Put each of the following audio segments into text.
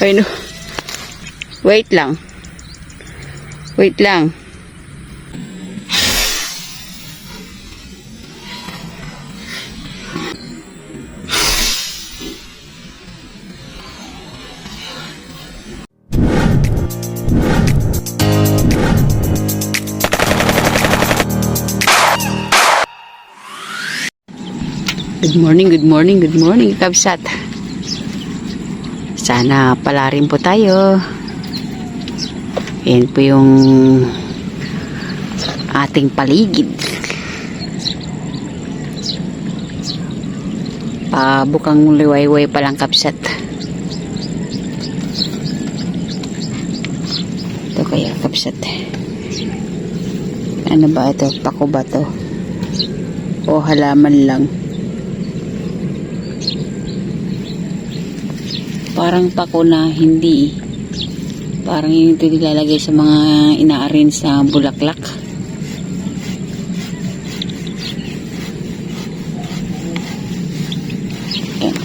Ay no. Wait lang. Wait lang. Good morning, good morning, good morning, kabsat. Sana pala rin po tayo. Yan po yung ating paligid. Pabukang liwayway palang kabsat. Ito kaya kabsat. Ano ba ito? Pako ba ito? O halaman lang? Parang pako na hindi. Parang yun ito nilalagay sa mga ina-arrange sa bulaklak. Ayan.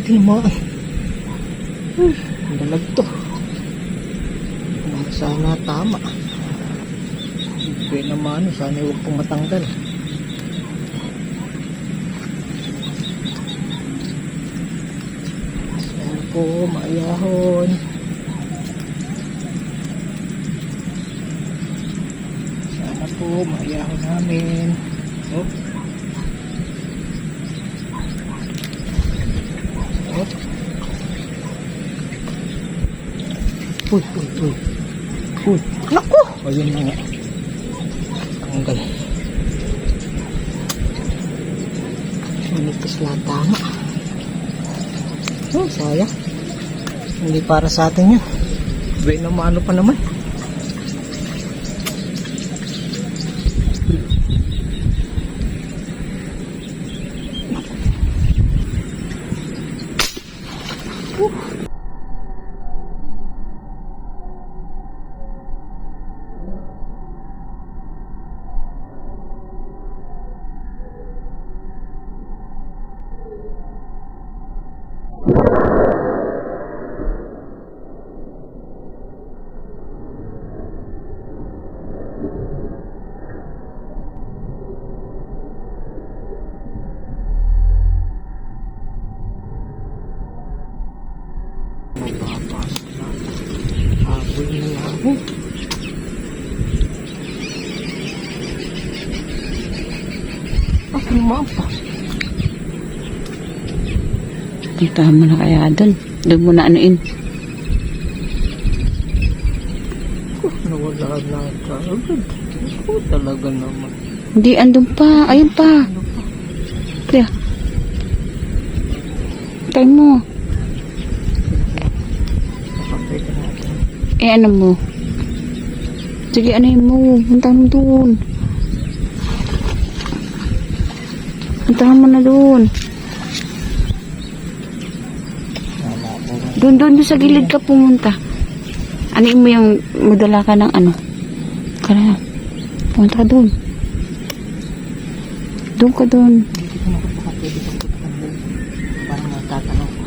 Tinamaan. Ang dalag to. Sana tama. Pwede naman, sana huwag pong matanggal. Sana po maayahon. Sana po maayahon namin. Oh. Uy. Uy. Naku! Ayun na nga. Tanggal. Manipis lang tama. Oh, sayang. Hindi para sa atin yun. Bay na maano pa naman. Mapa. Puntahan mo na kaya doon. Doon mo na anuin. Nawala na agad. Ako talaga naman. Hindi, andun pa. Ayun pa. Kaya. Tayo mo. Ano mo? Sige, ano mo? Puntahan mo doon. Puntahan mo na doon. Doon sa gilid ka pumunta. Ano mo yung madala ka ng ano? Kaya, pumunta ka doon. Doon ka doon. Parang natatanong ko.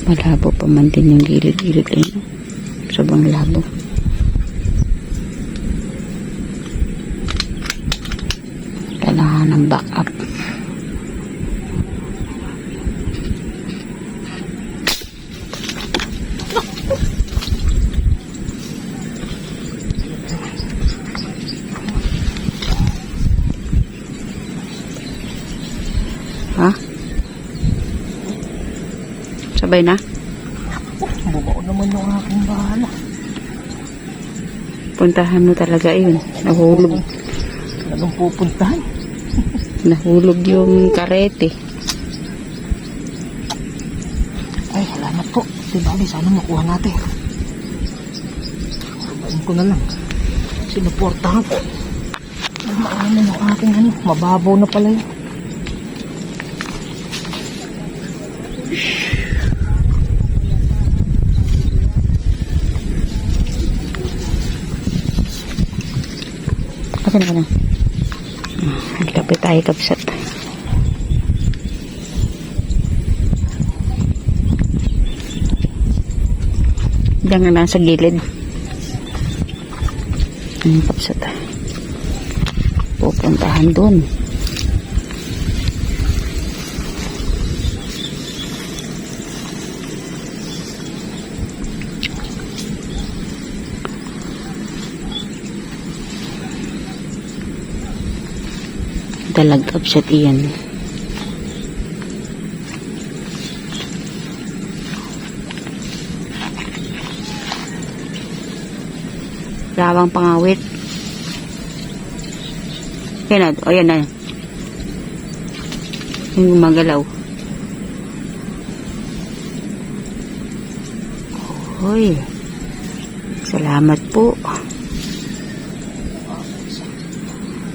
Malabo pa man din yung gilid-gilid eh. Sobrang labo. Kailangan ng backup. Ha? Sabay na? Bubao naman yung aking bahala. Puntahan mo talaga yun. Nahulog. Anong pupuntahan? Nahulog yung karete. Ay, salamat po. Di bali, sana makuha natin. Sabayin ko na lang. Sinuportahan ko. Ay, maano ng aking ano. Mababaw na pala yun. Asan ka na? Kapit tayo kabsat. Diyan nga lang sa gilid. Kapsat. Pupuntahan dun. Dalagkap siya iyan. Lawang pangawit. Yan na. O yan na. Yung magalaw. Hoy. Salamat po.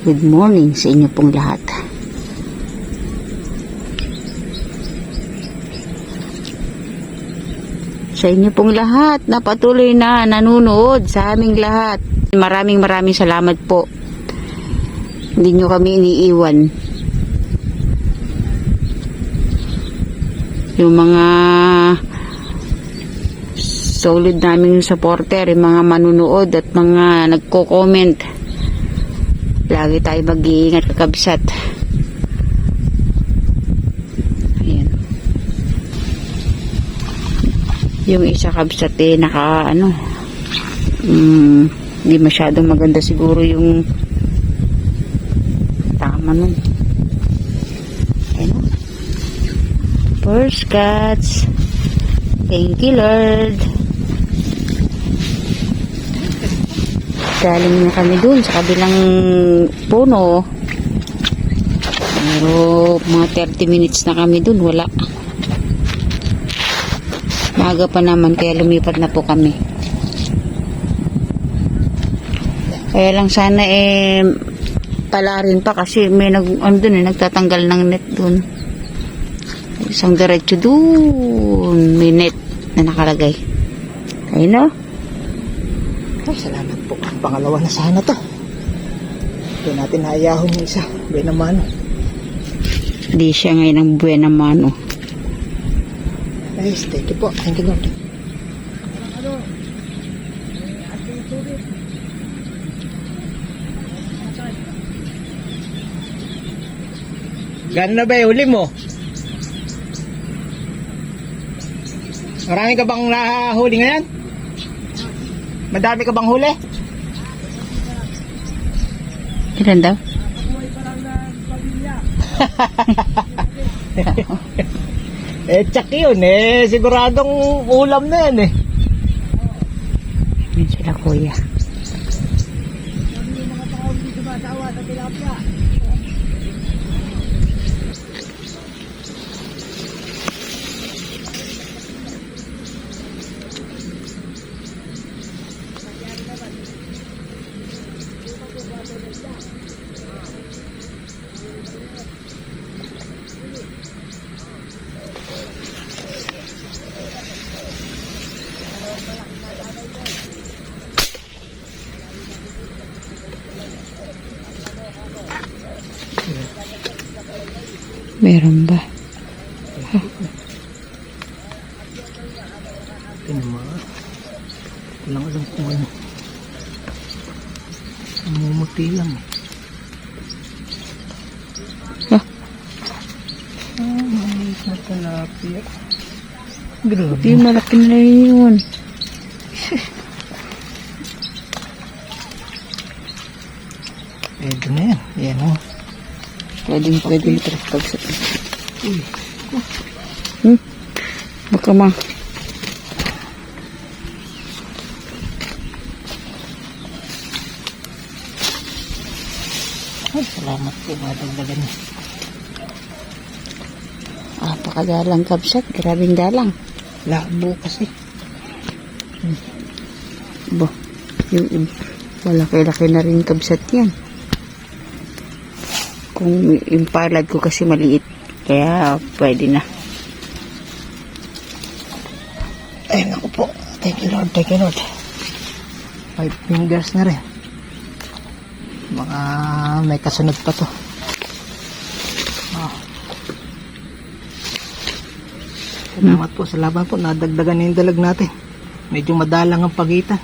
Good morning sa inyo pong lahat. Sa inyo pong lahat na patuloy na nanonood sa aming lahat. Maraming salamat po. Hindi nyo kami iniiwan. Yung mga solid naming supporter, yung mga manunood at mga nagko-comment. Lagi tayo mag-iingat kakabsat. Ayan. Yung isa kabsat naka hindi masyadong maganda siguro yung tama nun. Ayan. First cuts. Thank you, Lord. Galing na kami dun sa kabilang puno. Pero mga 30 minutes na kami dun, wala. Maaga pa naman kaya lumipat na po kami. Kaya lang sana pala rin pa kasi may nagtatanggal ng net dun. Isang diretso dun, may net na nakalagay. Ayun o. Ay, salamat po. Pangalawa na sana to. Hindi natin naayahon yung isa. Buena mano. Di siya ngayon ang buena mano. Ay, thank you po. Thank you, Lord. Gano'n na ba yung huli mo? Marami ka bang nahuli ngayon? Madami ka bang huli? Ilan daw? Tsak yun siguradong ulam na yan Yan sila kuya. Meron ba? Tinama. Walang alam kung ano. Namumuti lang maliit na tilapia. Grabe. Di malaki na yun. Pwede na yan. Yan o. Pwede ito pagsat. Baka ma. Ay, salamat po, madagdagan niya. Pakadalang kabsat. Grabing dalang. Labo kasi. Bo, yung malaki-laki na rin kabsat yan. Kung yung palad ko kasi maliit. Kaya pwede na. Ay, naku po. Thank you, Lord. Thank you, Lord. 5 fingers na rin. Mga may kasunod pa to. Salamat po. Salamat po. Nadagdagan na yung dalag natin. Medyo madalang ang pagitan.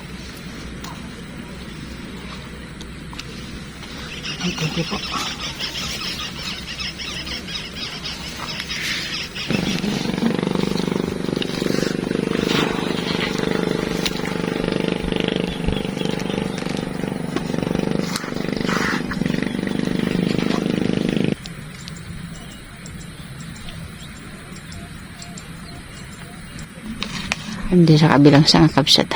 Ay, thank you po. Hindi sa kabilang sang kabsat.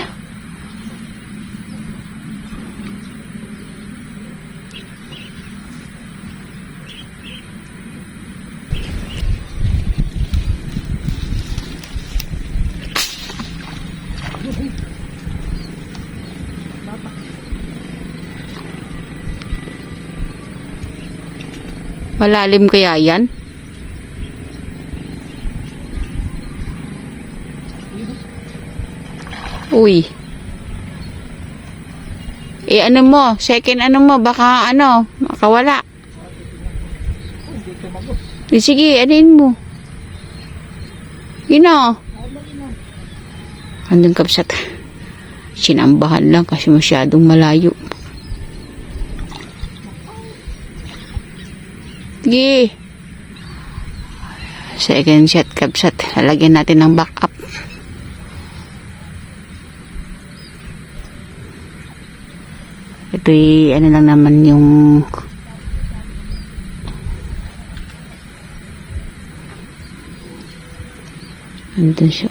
Malalim kaya yan? Uy. Ano mo? Second ano mo? Baka makawala. Sige, anin mo. Andun kabsat. Sinambahan lang kasi masyadong malayo. Sige. Second shot kabsat. Lalagyan natin ng backup. Ito'y lang naman yung andun siya.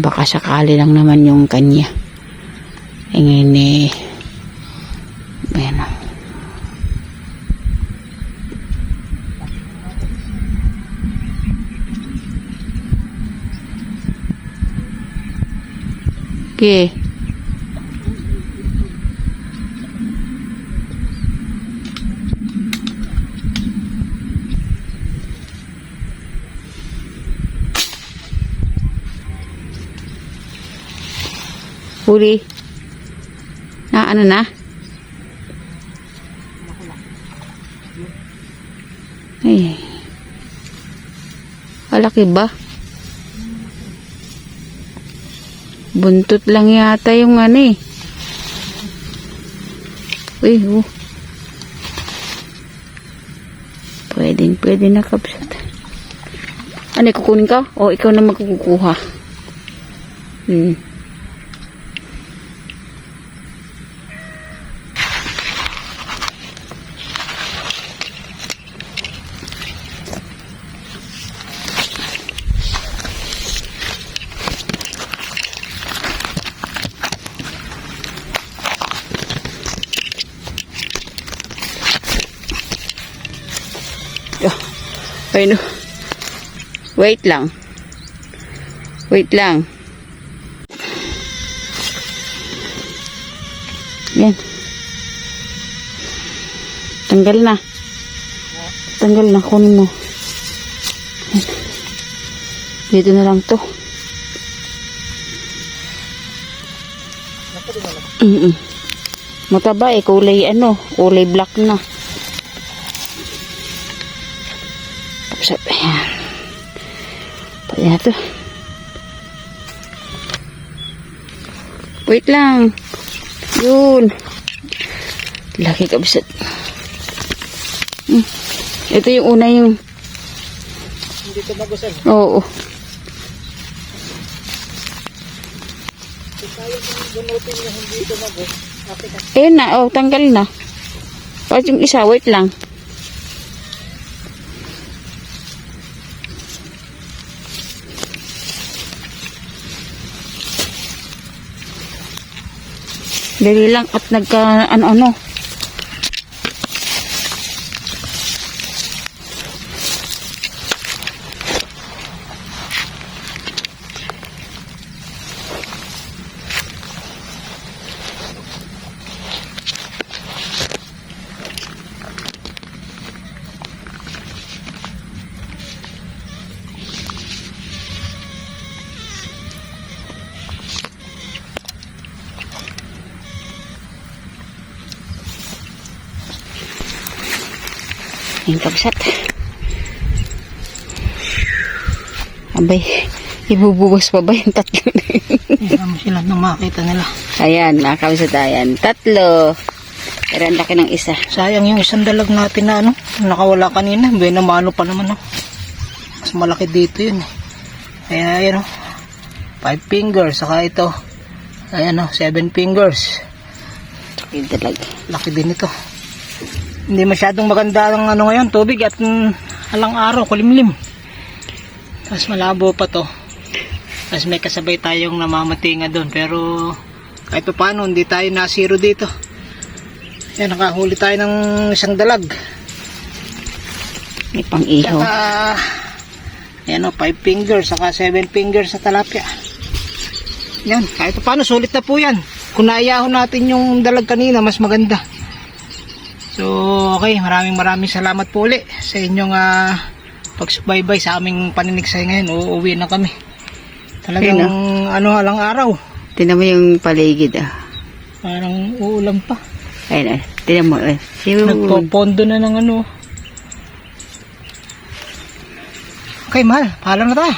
Baka sakali lang naman yung kanya. Ngayon ayan o. Okay. Huli. Ano na? Ay. Malaki ba? Buntot lang yata yung Uy, Pwede na kabsat. Kukunin ka? O ikaw na magkukuha? Ayun. Wait lang. Yan. Tanggal na. Kunin mo. Dito na lang to. Mataba kulay kulay black na. Ayan. Pwede na to. Wait lang. Yun. Laki kabsat. Ito yung una yung... Hindi ito magusan. Oo. Kaya kung gunutin na hindi ito magus. Ayun na. Tanggal na. Tapos yung isa, wait lang. Dali lang at nagka ano. Yung kabsat. Abay, ibubuwas pa ba yung tatlo? Ayan mo sila nung makita nila. Ayan, mga kabsat, ayan. Tatlo. Pero ang laki ng isa. Sayang yung isang dalag natin na ano, nakawala kanina. Buena mano pa naman, no. Mas malaki dito yun, eh. Kaya, ayan, 5 fingers, saka ito. Ayan, 7 fingers. Yung talaga. Laki din ito. Hindi masyadong maganda ang ano ngayon, tubig at alang araw, kulimlim. Tapos malabo pa to. Tapos may kasabay tayong namamatinga doon. Pero kahit pa paano, hindi tayo nasiro dito. Yan, nakahuli tayo ng isang dalag. May pang-iho. Saka, yan 5 fingers, saka 7 fingers sa talapia. Yan, kahit pa paano, sulit na po yan. Kung naiyahon natin yung dalag kanina, mas maganda. So, okay, maraming salamat po ulit sa inyong pagsubaybay sa aming paninigsay ngayon. Uuwi na kami. Talagang alang araw. Tinan mo yung paligid, Parang uulan pa. Ayun, tinan mo. Nagpopondo na ng ano. Okay, mahal. Paalam na tayo.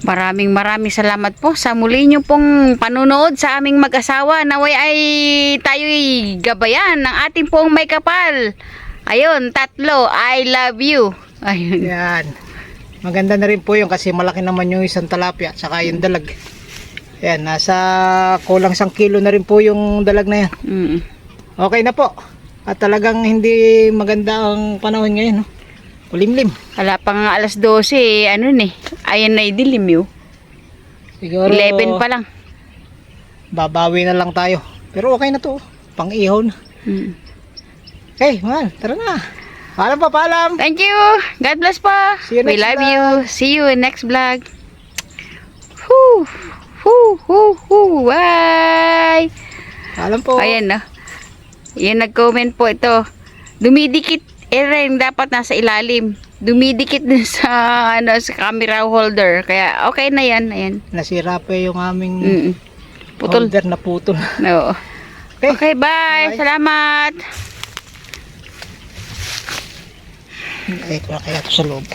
Maraming salamat po sa muli nyo pong panunood sa aming mag-asawa. Naway ay tayo'y gabayan ng ating pong may kapal. Ayun, tatlo. I love you. Ayun. Yan. Maganda na rin po yung kasi malaki naman yung isang talapia saka yung dalag. Yan, nasa kulang 1 kilo na rin po yung dalag na yan. Okay na po. At talagang hindi maganda ang panahon ngayon, no? Kulimlim. Wala pa nga alas 12, ano ni? Ayan na idilim yun. Siguro 11 pa lang. babawi na lang tayo. Pero okay na to. Pang-ihaw na. Okay, mahal. Tara na. Paalam. Thank you. God bless po. See you We next love vlog. you. See you in next vlog. Whoo! Whoo! Bye! Paalam po. Ayan na. Yan nag-comment po ito. Dumidikit. Rin dapat nasa ilalim. Dumidikit din sa sa camera holder. Kaya okay na yan. Ayan. Nasira pa yung aming Putol. holder na putol. No. Okay. Okay, bye. Salamat. Ay, kaya ito sa loob.